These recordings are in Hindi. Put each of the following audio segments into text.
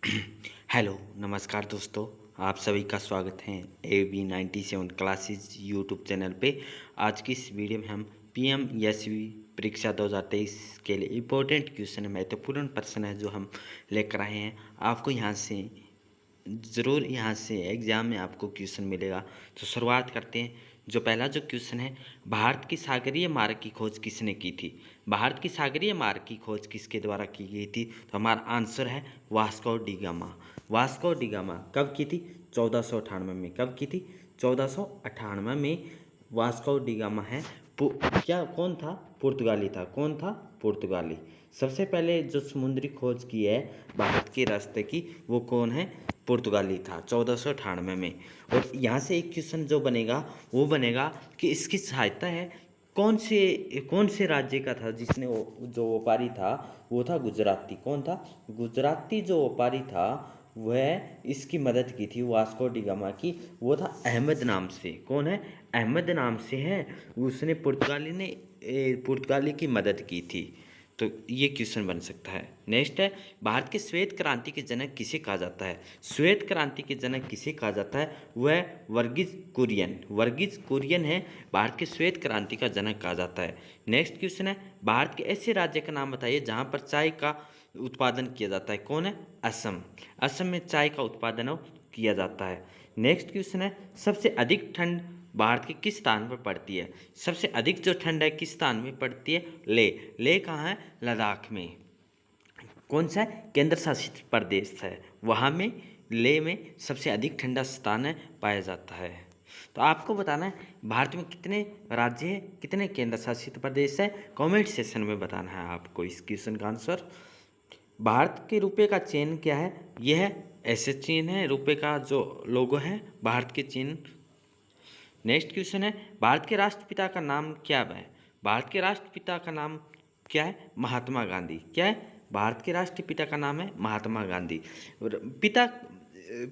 हेलो नमस्कार दोस्तों। आप सभी का स्वागत है AB97 क्लासेस यूट्यूब चैनल पे। आज की इस वीडियो में हम PMSB परीक्षा 2023 के लिए इम्पोर्टेंट क्वेश्चन महत्वपूर्ण प्रश्न है जो हम लेकर आए हैं। आपको यहाँ से ज़रूर यहाँ से एग्ज़ाम में आपको क्वेश्चन मिलेगा। तो शुरुआत करते हैं। जो पहला जो क्वेश्चन है, भारत की सागरीय मार्ग की खोज किसने की थी? भारत की सागरीय मार्ग की खोज किसके द्वारा की गई थी? तो हमारा आंसर है Vasco D gamma. Vasco D gamma कब की थी? 1498 में। कब की थी? 1498 में वास्को डी गामा है। क्या कौन था? पुर्तगाली था। कौन था? पुर्तगाली। सबसे पहले जो समुद्री खोज की है भारत के रास्ते की, वो कौन है? पुर्तगाली था 1498 में। और यहाँ से एक क्वेश्चन जो बनेगा वो बनेगा कि इसकी सहायता है कौन से राज्य का था जिसने जो व्यापारी था वो था गुजराती। कौन था? गुजराती जो व्यापारी था वह इसकी मदद की थी वास्को डी गामा की। वो था अहमद नाम से। कौन है? अहमद नाम से है। उसने पुर्तगाली की मदद की थी। तो ये क्वेश्चन बन सकता है। नेक्स्ट है, भारत के श्वेत क्रांति के जनक किसे कहा जाता है? श्वेत क्रांति के जनक किसे कहा जाता है? वह वर्गीज कुरियन। वर्गीज कुरियन है भारत के श्वेत क्रांति का जनक कहा जाता है। नेक्स्ट क्वेश्चन है, भारत के ऐसे राज्य का नाम बताइए जहाँ पर चाय का उत्पादन किया जाता है। कौन है? असम। असम में चाय का उत्पादन किया जाता है। नेक्स्ट क्वेश्चन है, सबसे अधिक ठंड भारत के किस स्थान पर पड़ती है? सबसे अधिक जो ठंड है किस स्थान में पड़ती है? ले कहाँ है? लद्दाख में। कौन सा है? केंद्र शासित प्रदेश है, वहाँ में ले में सबसे अधिक ठंडा स्थान है पाया जाता है। तो आपको बताना है भारत में कितने राज्य हैं, कितने केंद्र शासित प्रदेश है। कमेंट सेक्शन में बताना है आपको इस क्वेश्चन का आंसर। भारत के रुपए का चिन्ह क्या है? यह ऐसे चिन्ह है, रुपए का जो लोगो है भारत के चिन्ह। नेक्स्ट क्वेश्चन है, भारत के राष्ट्रपिता का नाम क्या है? भारत के राष्ट्रपिता का नाम क्या है? महात्मा गांधी। क्या है? भारत के राष्ट्रपिता का नाम है महात्मा गांधी। और पिता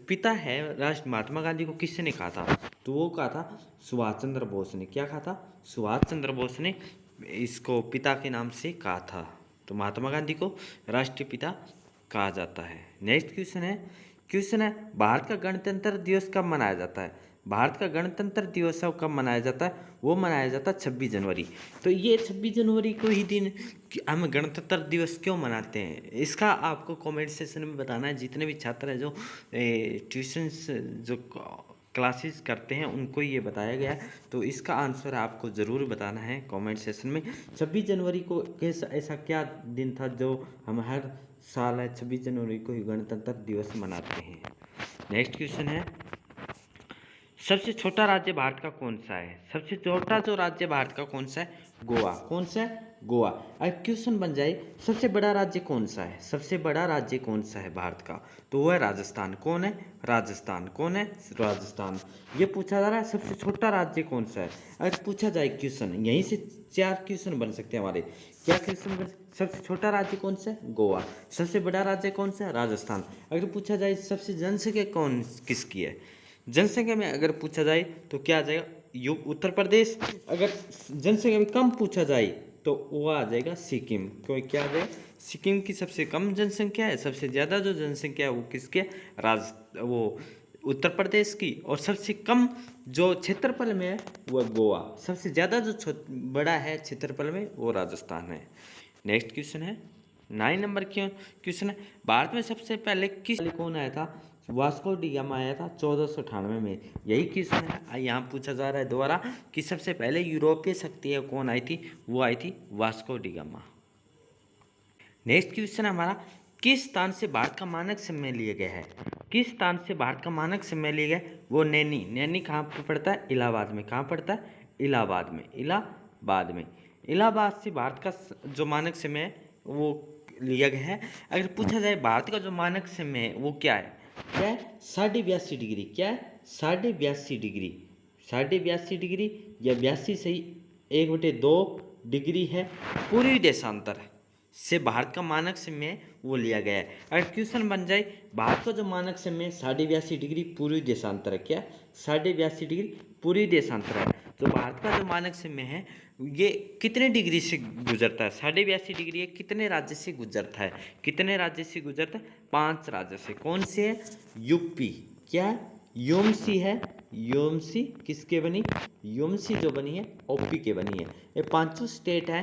पिता है राष्ट्र महात्मा गांधी को किसने कहा था? तो वो कहा था सुभाष चंद्र बोस ने। क्या कहा था? सुभाष चंद्र बोस ने इसको पिता के नाम से कहा था। तो महात्मा गांधी को राष्ट्रपिता कहा जाता है। नेक्स्ट क्वेश्चन है, भारत का गणतंत्र दिवस कब मनाया जाता है? भारत का गणतंत्र दिवस कब मनाया जाता है? वो मनाया जाता है 26 जनवरी। तो ये 26 जनवरी को ही दिन हम गणतंत्र दिवस क्यों मनाते हैं, इसका आपको कमेंट सेक्शन में बताना है। जितने भी छात्र हैं जो ट्यूशन्स जो क्लासेस करते हैं उनको ये बताया गया है। तो इसका आंसर आपको ज़रूर बताना है कमेंट सेक्शन में। 26 जनवरी को कैसा ऐसा क्या दिन था जो हम हर साल है 26 जनवरी को ही गणतंत्र दिवस मनाते हैं। नेक्स्ट क्वेश्चन है, सबसे छोटा राज्य भारत का कौन सा है? सबसे छोटा जो राज्य भारत का कौन सा है? गोवा। कौन सा है? गोवा। अब क्वेश्चन बन जाए सबसे बड़ा राज्य कौन सा है? सबसे बड़ा राज्य कौन सा है भारत का? तो वो है राजस्थान। कौन है? राजस्थान। कौन है? राजस्थान। ये पूछा जा रहा है सबसे छोटा राज्य कौन सा है। अगर पूछा जाए क्वेश्चन, यहीं से 4 क्वेश्चन बन सकते हैं हमारे। क्या क्वेश्चन बन? सबसे छोटा राज्य कौन सा है? गोवा। सबसे बड़ा राज्य कौन सा है? राजस्थान। अगर पूछा जाए सबसे जनसंख्या कौन किसकी है? जनसंख्या में अगर पूछा जाए तो क्या आ जाएगा? उत्तर प्रदेश। अगर जनसंख्या में कम पूछा जाए तो वो आ जाएगा सिक्किम। क्यों क्या आ जाएगा? सिक्किम की सबसे कम जनसंख्या है, सबसे ज़्यादा जो जनसंख्या है वो किसके? वो उत्तर प्रदेश की। और सबसे कम जो क्षेत्रफल में है वो गोवा। सबसे ज़्यादा जो बड़ा है क्षेत्रफल में वो राजस्थान है। नेक्स्ट क्वेश्चन है 9 नंबर क्वेश्चन है, भारत में सबसे पहले कौन आया था? वास्को डी गामा आया था 1498 में। यही क्वेश्चन है यहाँ पूछा जा रहा है दोबारा कि सबसे पहले यूरोपीय शक्ति कौन आई थी? वो आई थी Vasco D gamma. Next question हमारा, किस स्थान से भारत का मानक समय लिया गया है? किस स्थान से भारत का मानक समय लिया गया है? वो नैनी। नैनी कहाँ पर पड़ता है? इलाहाबाद में। कहाँ पड़ता है? इलाहाबाद में। इलाहाबाद में। इलाहाबाद से भारत का जो मानक समय है वो लिया गया है। अगर पूछा जाए भारत का जो मानक समय है वो क्या है? क्या है? 82.82 डिग्री। क्या है? 82.82 डिग्री। 82.82 डिग्री या 82 सही 1/2 डिग्री है। पूर्वी देशांतर से भारत का मानक समय है वो लिया गया है। अगर क्वेश्चन बन जाए भारत का जो मानक समय 82.5 डिग्री पूर्वी देशांतर है, क्या 82.5 डिग्री पूर्वी देशांतर है, तो भारत का जो मानक समय है ये कितने डिग्री से गुजरता है, 82.5 डिग्री है, कितने राज्य से गुजरता है, कितने राज्य से गुजरता है, 5 राज्य से। कौन से है, यूपी, क्या योमसी है, योमसी किसके बनी, योमसी जो बनी है ओपी के बनी है। ये पांचों स्टेट है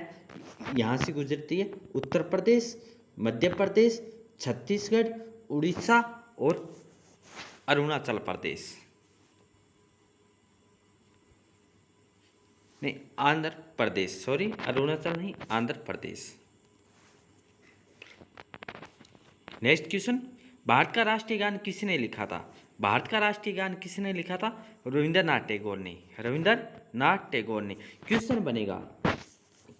यहाँ से गुजरती है, उत्तर प्रदेश, मध्य प्रदेश, छत्तीसगढ़, उड़ीसा और अरुणाचल प्रदेश, नहीं आंध्र प्रदेश, सॉरी अरुणाचल नहीं, आंध्र प्रदेश। नेक्स्ट क्वेश्चन, भारत का राष्ट्रीय गान किसने लिखा था, भारत का राष्ट्रीय गान किसने लिखा था, रविंद्रनाथ टैगोर ने, रविंद्रनाथ टैगोर ने। क्वेश्चन बनेगा,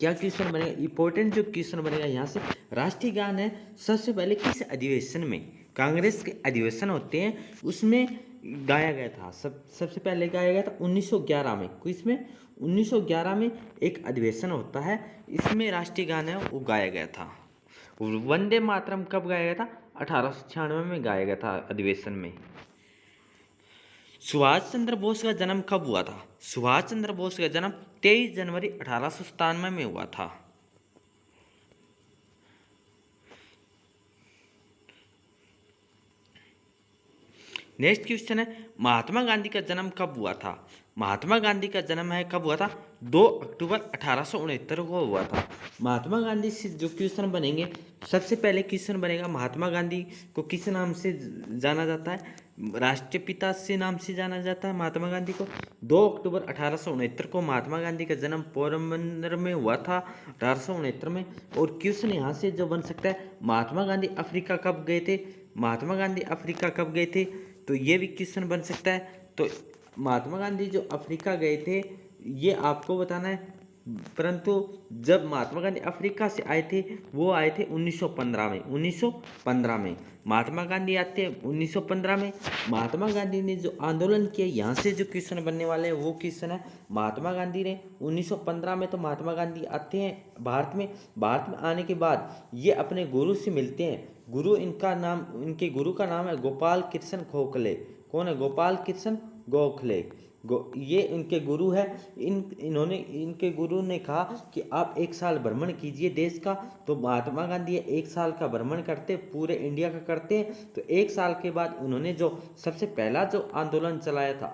क्या क्वेश्चन बनेगा, इंपॉर्टेंट जो क्वेश्चन बनेगा यहाँ से, राष्ट्रीय गान है सबसे पहले किस अधिवेशन में, कांग्रेस के अधिवेशन होते हैं उसमें गाया गया था, सबसे पहले गाया गया था 1911 में, किसमें 1911 में एक अधिवेशन होता है, इसमें राष्ट्रीय गान है वो गाया गया था। वंदे मातरम कब गाया गया था, 1896 में गाया गया था अधिवेशन में। सुभाष चंद्र बोस का जन्म कब हुआ था, सुभाष चंद्र बोस का जन्म 23 जनवरी 1897 में हुआ था। नेक्स्ट क्वेश्चन है, महात्मा गांधी का जन्म कब हुआ था, महात्मा गांधी का जन्म है कब हुआ था, 2 अक्टूबर 1869 को हुआ था। महात्मा गांधी से जो क्वेश्चन बनेंगे, सबसे पहले क्वेश्चन बनेगा महात्मा गांधी को किस नाम से जाना जाता है, राष्ट्रपिता से नाम से जाना जाता है महात्मा गांधी को। 2 अक्टूबर 1869 को महात्मा गांधी का जन्म पोरबंदर में हुआ था 1869 में। और क्वेश्चन यहाँ से जो बन सकता है, महात्मा गांधी अफ्रीका कब गए थे, महात्मा गांधी अफ्रीका कब गए थे, तो ये भी क्वेश्चन बन सकता है। तो महात्मा गांधी जो अफ्रीका गए थे ये आपको बताना है, परंतु जब महात्मा गांधी अफ्रीका से आए थे वो आए थे 1915 में, 1915 में महात्मा गांधी आते हैं 1915 में। महात्मा गांधी ने जो आंदोलन किया, यहाँ से जो क्वेश्चन बनने वाले हैं वो क्वेश्चन है, महात्मा गांधी ने 1915 में तो महात्मा गांधी आते हैं भारत में, भारत में आने के बाद ये अपने गुरु से मिलते हैं, गुरु इनका नाम, इनके गुरु का नाम है गोपाल कृष्ण गोखले। कौन है, गोपाल कृष्ण गोखले, ये इनके गुरु है। इन्होंने, इनके गुरु ने कहा कि आप 1 साल भ्रमण कीजिए देश का, तो महात्मा गांधी 1 साल का भ्रमण करते, पूरे इंडिया का करते हैं। तो 1 साल के बाद उन्होंने जो सबसे पहला जो आंदोलन चलाया था,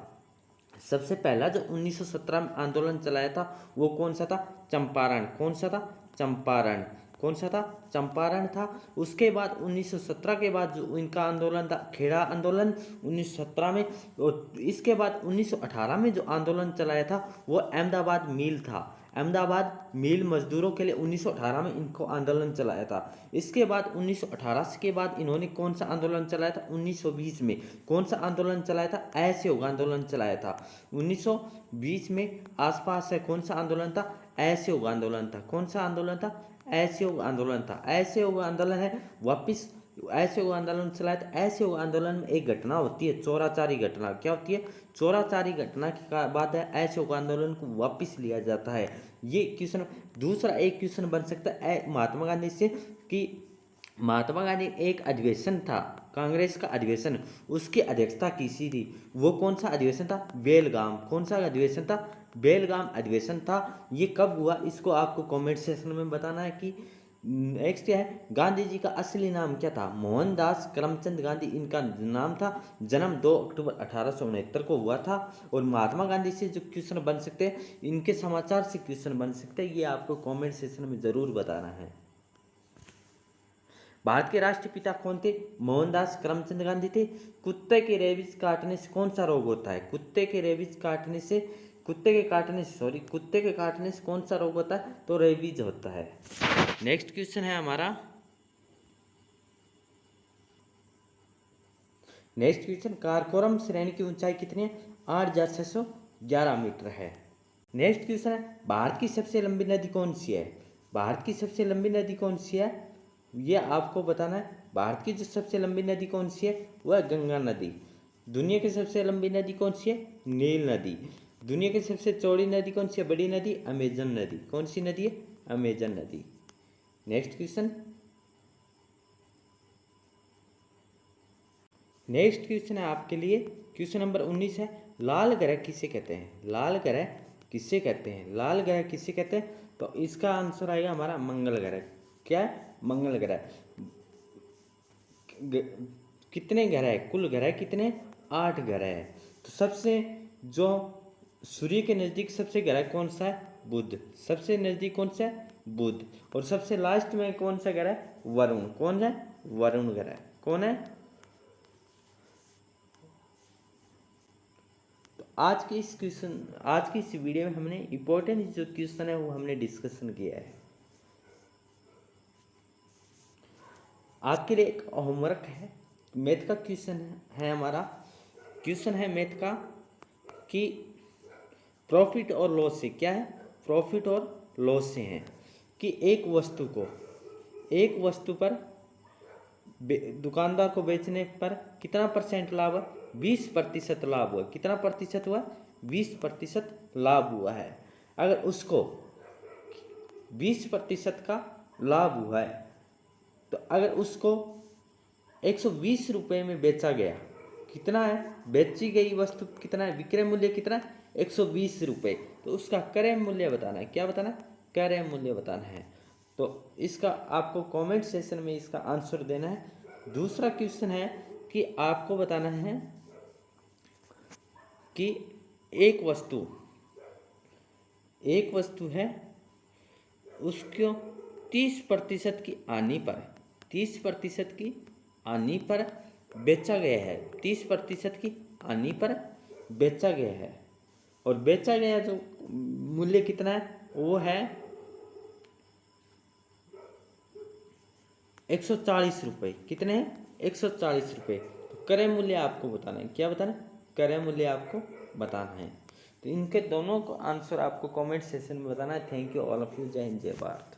सबसे पहला जो 1917 में आंदोलन चलाया था वो कौन सा था, चंपारण। कौन सा था, चंपारण। कौन सा था, चंपारण था। उसके बाद 1917 के बाद जो इनका आंदोलन था खेड़ा आंदोलन 1917 में। और इसके बाद 1918 में जो आंदोलन चलाया था वो अहमदाबाद मिल था, अहमदाबाद मिल मजदूरों के लिए 1918 में इनको आंदोलन चलाया था। इसके बाद 1918 के बाद इन्होंने कौन सा आंदोलन चलाया था, 1920 में कौन सा आंदोलन चलाया था, असहयोग आंदोलन चलाया था। 1920 में आसपास है कौन सा आंदोलन था, असहयोग आंदोलन था। कौन सा आंदोलन था, असहयोग आंदोलन था। असहयोग आंदोलन है वापिस, असहयोग आंदोलन चलाया था। असहयोग आंदोलन में एक घटना होती है चौराचारी घटना, क्या होती है, चौराचारी घटना के बाद है असहयोग आंदोलन को वापिस लिया जाता है। ये क्वेश्चन, दूसरा एक क्वेश्चन बन सकता है महात्मा गांधी से कि महात्मा गांधी एक अधिवेशन था, कांग्रेस का अधिवेशन, उसकी अध्यक्षता किसी थी, वो कौन सा अधिवेशन था, बेलगाम। कौन सा अधिवेशन था, बेलगाम अधिवेशन था। ये कब हुआ, इसको आपको कमेंट सेक्शन में बताना है कि नेक्स्ट है, गांधी जी का असली नाम क्या था, मोहनदास करमचंद गांधी इनका नाम था। जन्म 2 अक्टूबर 1869 को हुआ था। और महात्मा गांधी से जो क्वेश्चन बन सकते हैं, इनके समाचार से क्वेश्चन बन सकते हैं, ये आपको कमेंट सेक्शन में जरूर बताना है। भारत के राष्ट्रपिता कौन थे, मोहनदास करमचंद गांधी थे। कुत्ते के रेबीज काटने से कौन सा रोग होता है, कुत्ते के रेबीज काटने से, कुत्ते के काटने से कौन सा रोग होता है, तो रेबीज होता है। नेक्स्ट क्वेश्चन है हमारा, नेक्स्ट क्वेश्चन, काराकोरम श्रेणी की ऊंचाई कितनी है, 8,611 मीटर है। नेक्स्ट क्वेश्चन है, भारत की सबसे लंबी नदी कौन सी है, भारत की सबसे लंबी नदी कौन सी है, ये आपको बताना है। भारत की जो सबसे लंबी नदी कौन सी है, वह है गंगा नदी। दुनिया की सबसे लंबी नदी कौन सी है, नील नदी। दुनिया की सबसे चौड़ी नदी कौन सी है, बड़ी नदी, अमेजन नदी। कौन सी नदी है, अमेजन नदी। नेक्स्ट क्वेश्चन, नेक्स्ट क्वेश्चन है आपके लिए, क्वेश्चन नंबर 19 है, लाल ग्रह किसे कहते हैं? लाल ग्रह किसे कहते हैं? लाल ग्रह किसे कहते हैं? तो इसका आंसर आएगा हमारा मंगल ग्रह। क्या है? मंगल ग्रह। कितने ग्रह है? कुल ग्रह कितने? 8 ग्रह है। तो सबसे जो सूर्य के नज़दीक सबसे ग्रह कौन सा है? बुध। सबसे नज़दीक कौन सा है? बुध। और सबसे लास्ट में कौन सा ग्रह है? वरुण। कौन है? वरुण ग्रह। कौन है? तो आज की इस वीडियो में हमने इंपॉर्टेंट जो क्वेश्चन है वो हमने डिस्कशन किया है। आपके लिए एक होमवर्क है, मैथ का क्वेश्चन है हमारा। क्वेश्चन है मैथ का कि प्रॉफिट और लॉस से, क्या है? प्रॉफिट और लॉस से है कि एक वस्तु पर दुकानदार को बेचने पर कितना परसेंट लाभ? 20% लाभ हुआ। कितना प्रतिशत हुआ? 20% लाभ हुआ है। अगर उसको 20% का लाभ हुआ है तो अगर उसको 120 रुपये में बेचा गया, कितना है? बेची गई वस्तु कितना है? विक्रय मूल्य कितना है? 120 रुपये। तो उसका क्रय मूल्य बताना है। क्या बताना है? क्रय मूल्य बताना है। तो इसका आपको कमेंट सेक्शन में इसका आंसर देना है। दूसरा क्वेश्चन है कि आपको बताना है कि एक वस्तु है, उसको 30% की हानि पर बेचा गया है। 30% की हानि पर बेचा गया है और बेचा गया जो मूल्य कितना है? वो है 140 रुपये। कितने हैं? 140 रुपये। तो क्रय मूल्य आपको बताना है। क्या बताना है? क्रय मूल्य आपको बताना है। तो इनके दोनों को आंसर आपको कमेंट सेक्शन में बताना है। Thank you all of you. जय हिंद, जय भारत।